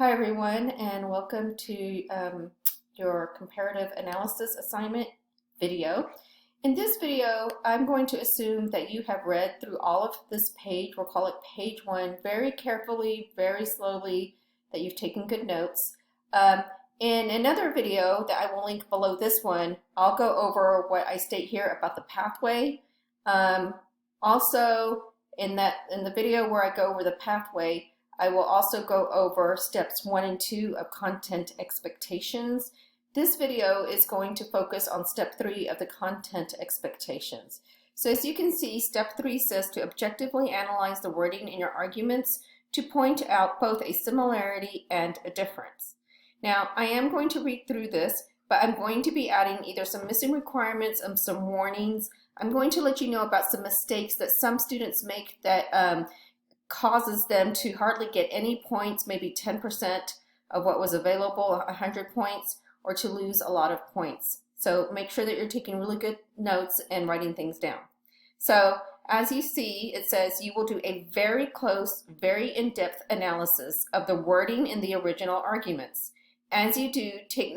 Hi everyone, and welcome to your comparative analysis assignment video. In this video, I'm going to assume that you have read through all of this page, we'll call it page 1, very carefully, very slowly, that you've taken good notes. In another video that I will link below this one, I'll go over what I state here about the pathway. Also, in the video where I go over the pathway, I will also go over steps 1 and 2 of content expectations. This video is going to focus on step 3 of the content expectations. So as you can see, step 3 says to objectively analyze the wording in your arguments to point out both a similarity and a difference. Now, I am going to read through this, but I'm going to be adding either some missing requirements and some warnings. I'm going to let you know about some mistakes that some students make that causes them to hardly get any points, maybe 10% of what was available, 100 points, or to lose a lot of points. So make sure that you're taking really good notes and writing things down. So as you see, it says you will do a very close, very in-depth analysis of the wording in the original arguments. As you do, take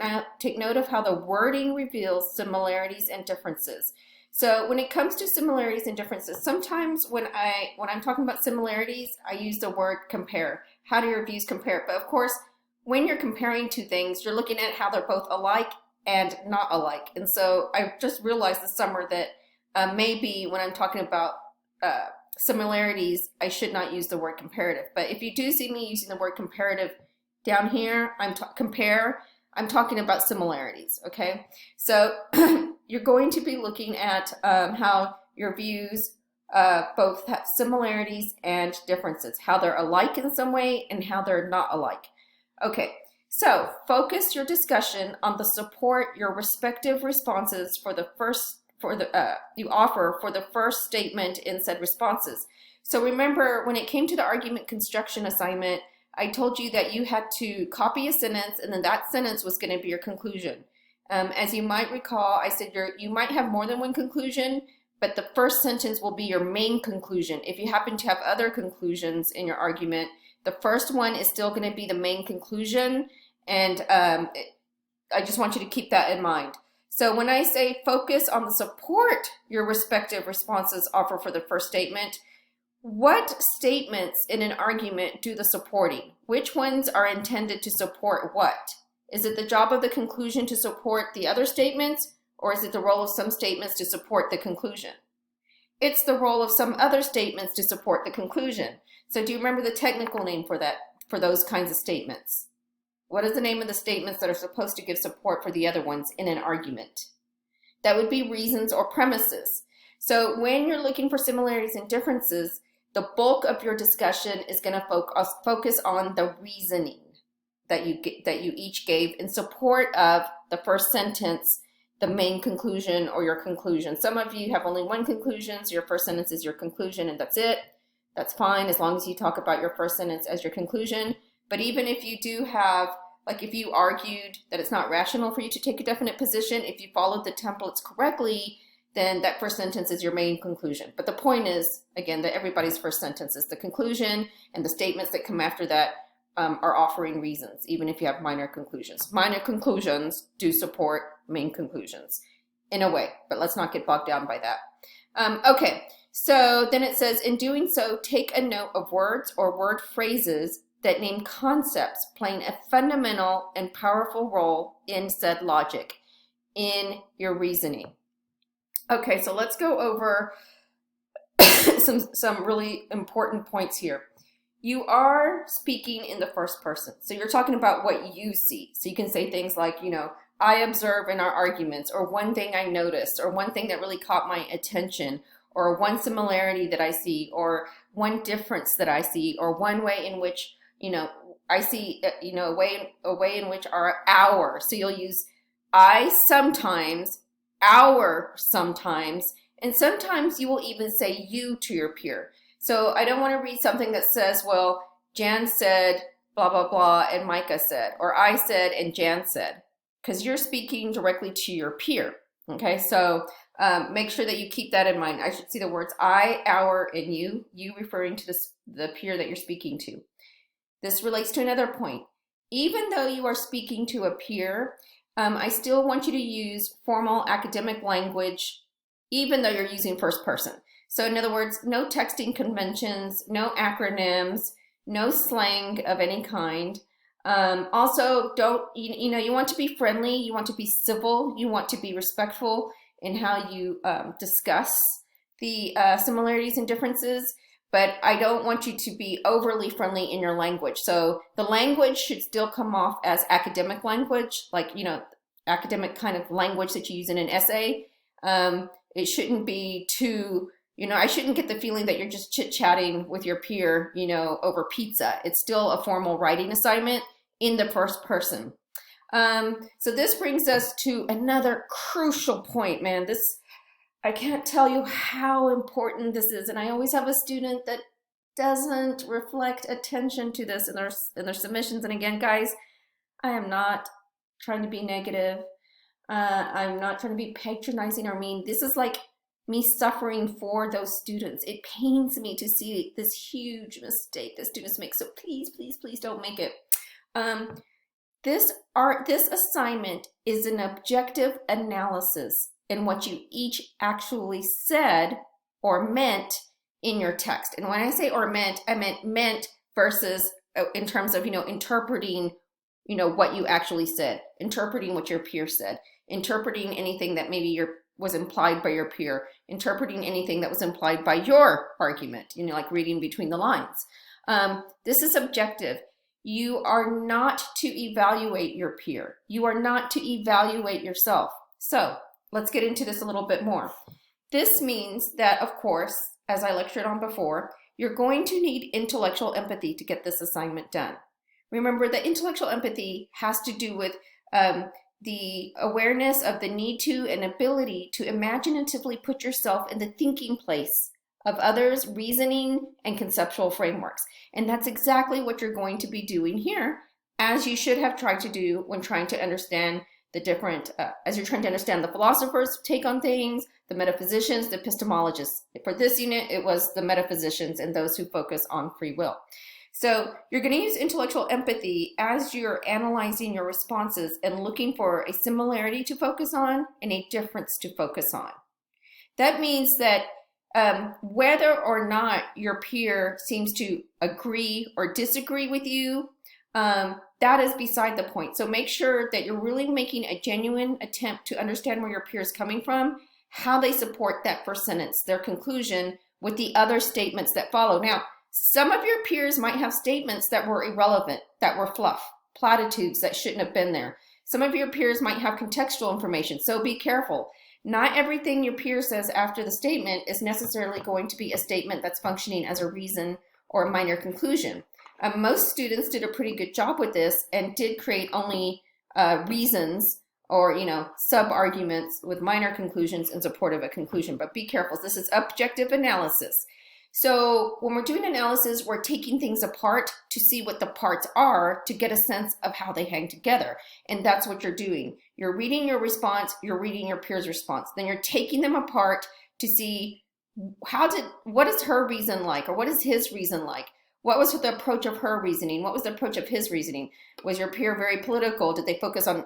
note of how the wording reveals similarities and differences. So when it comes to similarities and differences, sometimes when I'm talking about similarities, I use the word compare. How do your views compare? But of course, when you're comparing two things, you're looking at how they're both alike and not alike. And so I just realized this summer that maybe when I'm talking about similarities, I should not use the word comparative. But if you do see me using the word comparative down here, I'm talking about similarities, okay? So you're going to be looking at how your views both have similarities and differences, how they're alike in some way and how they're not alike. Okay, so focus your discussion on the support your respective responses you offer for the first statement in said responses. So remember, when it came to the argument construction assignment, I told you that you had to copy a sentence and then that sentence was going to be your conclusion. As you might recall, I said you might have more than one conclusion, but the first sentence will be your main conclusion. If you happen to have other conclusions in your argument, the first one is still going to be the main conclusion, and I just want you to keep that in mind. So when I say focus on the support your respective responses offer for the first statement, what statements in an argument do the supporting? Which ones are intended to support what? Is it the job of the conclusion to support the other statements, or is it the role of some statements to support the conclusion? It's the role of some other statements to support the conclusion. So do you remember the technical name for that, for those kinds of statements? What is the name of the statements that are supposed to give support for the other ones in an argument? That would be reasons or premises. So when you're looking for similarities and differences, the bulk of your discussion is going to focus on the reasoning that you each gave in support of the first sentence, the main conclusion, or your conclusion. Some of you have only one conclusion, so your first sentence is your conclusion and that's it. That's fine as long as you talk about your first sentence as your conclusion. But even if you do have, like if you argued that it's not rational for you to take a definite position, if you followed the templates correctly, then that first sentence is your main conclusion. But the point is, again, that everybody's first sentence is the conclusion, and the statements that come after that are offering reasons, even if you have minor conclusions. Minor conclusions do support main conclusions in a way, but let's not get bogged down by that. Okay, so then it says, in doing so, take a note of words or word phrases that name concepts playing a fundamental and powerful role in said logic, in your reasoning. Okay, so let's go over some really important points here. You are speaking in the first person, so you're talking about what you see. So you can say things like, I observe in our arguments, or one thing I noticed, or one thing that really caught my attention, or one similarity that I see, or one difference that I see, or one way in which, I see, a way in which our. So you'll use I sometimes, our sometimes, and sometimes you will even say you to your peer. So I don't want to read something that says, well, Jan said blah, blah, blah, and Micah said, or I said and Jan said, because you're speaking directly to your peer. Okay, so make sure that you keep that in mind. I should see the words I, our, and you referring to the peer that you're speaking to. This relates to another point. even though you are speaking to a peer, I still want you to use formal academic language, even though you're using first person. So in other words, no texting conventions, no acronyms, no slang of any kind. Also, you want to be friendly, you want to be civil, you want to be respectful in how you discuss the similarities and differences, but I don't want you to be overly friendly in your language. So the language should still come off as academic language, like, academic kind of language that you use in an essay. It shouldn't be too, I shouldn't get the feeling that you're just chit-chatting with your peer, over pizza. It's still a formal writing assignment in the first person. So this brings us to another crucial point, man. I can't tell you how important this is. And I always have a student that doesn't reflect attention to this in their submissions. And again, guys, I am not trying to be negative. I'm not trying to be patronizing or mean. This is like me suffering for those students. It pains me to see this huge mistake that students make. So please, please, please don't make it. This assignment is an objective analysis in what you each actually said or meant in your text. And when I say or meant, I meant versus in terms of, interpreting, what you actually said, interpreting what your peer said, interpreting anything that maybe was implied by your peer, interpreting anything that was implied by your argument, like reading between the lines. This is objective. You are not to evaluate your peer. You are not to evaluate yourself. So let's get into this a little bit more. This means that, of course, as I lectured on before, you're going to need intellectual empathy to get this assignment done. Remember that intellectual empathy has to do with the awareness of the need to and ability to imaginatively put yourself in the thinking place of others' reasoning and conceptual frameworks. And that's exactly what you're going to be doing here, as you should have tried to do when trying to understand the different, as you're trying to understand the philosophers' take on things, the metaphysicians, the epistemologists. For this unit, it was the metaphysicians and those who focus on free will. So you're going to use intellectual empathy as you're analyzing your responses and looking for a similarity to focus on and a difference to focus on. That means that whether or not your peer seems to agree or disagree with you, that is beside the point. So make sure that you're really making a genuine attempt to understand where your peer is coming from, how they support that first sentence, their conclusion, with the other statements that follow. Now, some of your peers might have statements that were irrelevant, that were fluff, platitudes that shouldn't have been there. Some of your peers might have contextual information, so be careful. Not everything your peer says after the statement is necessarily going to be a statement that's functioning as a reason or a minor conclusion. Most students did a pretty good job with this and did create only reasons or, sub-arguments with minor conclusions in support of a conclusion. But be careful, this is objective analysis. So when we're doing analysis, we're taking things apart to see what the parts are to get a sense of how they hang together. And that's what you're doing. You're reading your response, you're reading your peer's response. Then you're taking them apart to see what is her reason like, or what is his reason like? What was the approach of her reasoning? What was the approach of his reasoning? Was your peer very political? Did they focus on,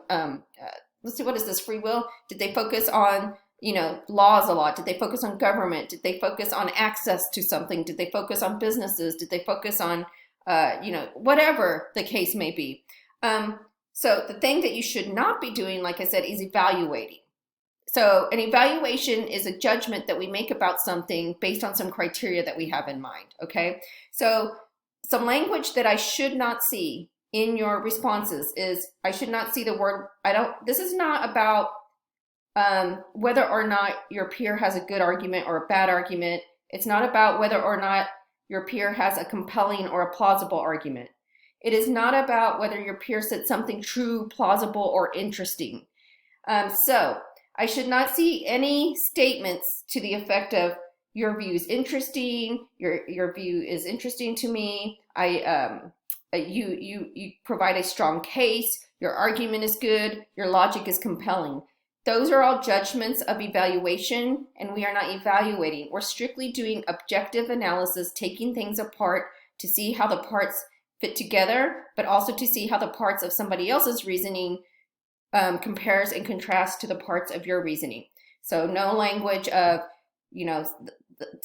let's see, what is this, free will? Did they focus on laws a lot? Did they focus on government? Did they focus on access to something? Did they focus on businesses? Did they focus on, whatever the case may be? So the thing that you should not be doing, like I said, is evaluating. So an evaluation is a judgment that we make about something based on some criteria that we have in mind, okay? So some language that I should not see in your responses is, I should not see the word, this is not about whether or not your peer has a good argument or a bad argument. It's not about whether or not your peer has a compelling or a plausible argument. It is not about whether your peer said something true, plausible, or interesting. So I should not see any statements to the effect of, your view is interesting, your view is interesting to me, you provide a strong case, your argument is good, your logic is compelling. Those are all judgments of evaluation, and we are not evaluating. We're strictly doing objective analysis, taking things apart to see how the parts fit together, but also to see how the parts of somebody else's reasoning compares and contrasts to the parts of your reasoning. So no language of, to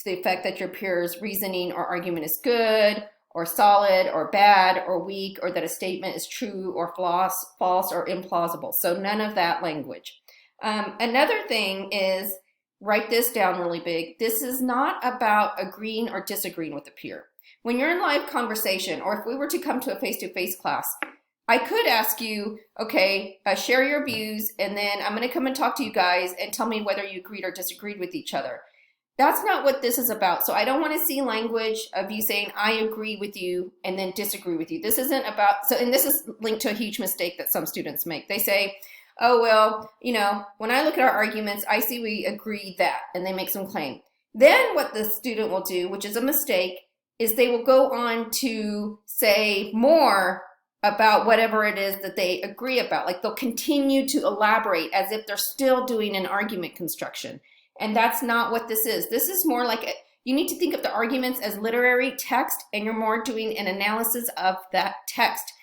the effect that your peer's reasoning or argument is good or solid or bad or weak, or that a statement is true or false or implausible. So none of that language. Another thing is, write this down really big. This is not about agreeing or disagreeing with a peer. When you're in live conversation, or if we were to come to a face-to-face class, I could ask you, okay, share your views, and then I'm going to come and talk to you guys and tell me whether you agreed or disagreed with each other. That's not what this is about. So I don't want to see language of you saying, I agree with you, and then disagree with you. This isn't about, and this is linked to a huge mistake that some students make. They say, oh, well, when I look at our arguments, I see we agree that, and they make some claim. Then what the student will do, which is a mistake, is they will go on to say more about whatever it is that they agree about. Like they'll continue to elaborate as if they're still doing an argument construction. And that's not what this is. This is more like, you need to think of the arguments as literary text, and you're more doing an analysis of that text.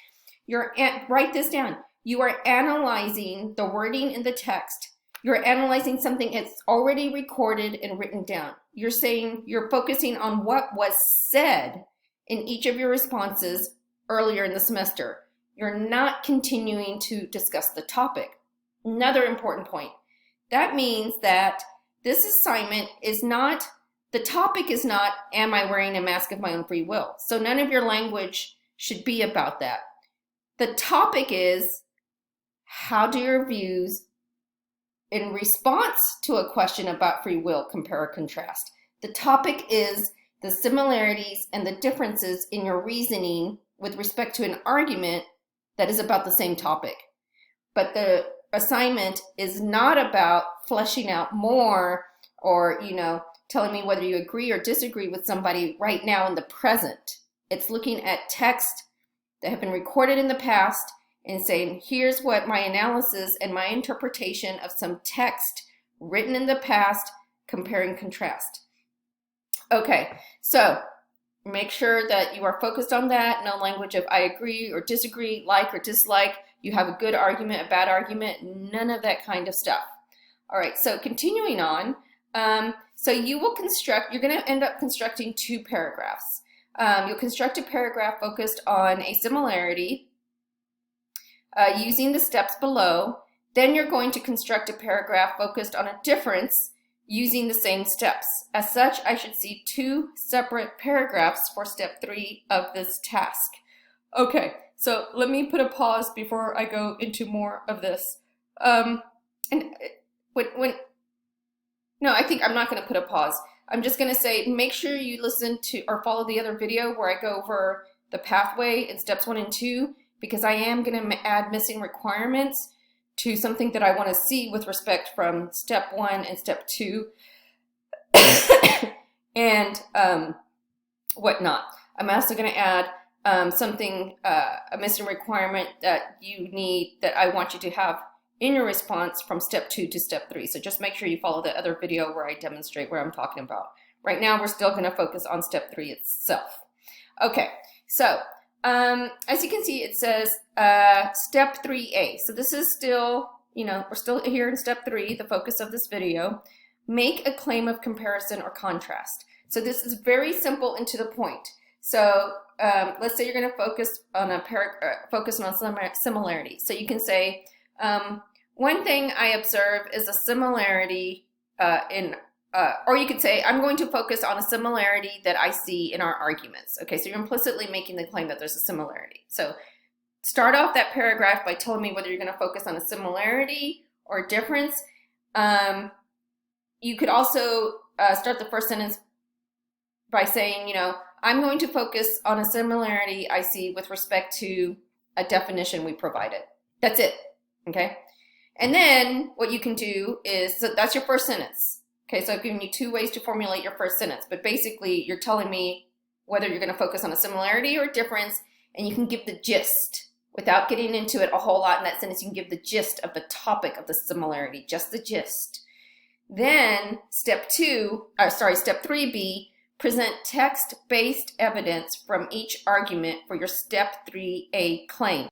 Write this down. You are analyzing the wording in the text. You're analyzing something that's already recorded and written down. You're focusing on what was said in each of your responses earlier in the semester. You're not continuing to discuss the topic. Another important point. That means that this assignment is not, the topic is not, am I wearing a mask of my own free will? So none of your language should be about that. The topic is, how do your views in response to a question about free will compare or contrast? The topic is the similarities and the differences in your reasoning with respect to an argument that is about the same topic. But the assignment is not about fleshing out more or, telling me whether you agree or disagree with somebody right now in the present. It's looking at text that have been recorded in the past and saying, here's what my analysis and my interpretation of some text written in the past, compare and contrast. Okay, so make sure that you are focused on that. No language of I agree or disagree, like or dislike. You have a good argument, a bad argument, none of that kind of stuff. All right, so continuing on. So you're going to end up constructing two paragraphs. You'll construct a paragraph focused on a similarity using the steps below. Then you're going to construct a paragraph focused on a difference using the same steps. As such, I should see two separate paragraphs for step 3 of this task. Okay, so let me put a pause before I go into more of this. No, I think I'm not going to put a pause. I'm just going to say, make sure you listen to or follow the other video where I go over the pathway in steps 1 and 2, because I am going to add missing requirements to something that I want to see with respect from step 1 and step 2 and whatnot. I'm also going to add a missing requirement that I want you to have in your response from step 2 to step 3. So just make sure you follow the other video where I demonstrate what I'm talking about. Right now, we're still going to focus on step 3 itself. Okay, so as you can see, it says step 3A. So this is still, we're still here in step 3, the focus of this video. Make a claim of comparison or contrast. So this is very simple and to the point. So let's say you're going to focus on similarity. So you can say, one thing I observe is a similarity or you could say, I'm going to focus on a similarity that I see in our arguments. Okay, so you're implicitly making the claim that there's a similarity. So start off that paragraph by telling me whether you're going to focus on a similarity or a difference. You could also start the first sentence by saying, I'm going to focus on a similarity I see with respect to a definition we provided. That's it, okay? And then what you can do is, so that's your first sentence. Okay, so I've given you 2 ways to formulate your first sentence, but basically you're telling me whether you're going to focus on a similarity or a difference, and you can give the gist. Without getting into it a whole lot in that sentence, you can give the gist of the topic of the similarity, just the gist. Then step 3B, Present text-based evidence from each argument for your Step 3A claim.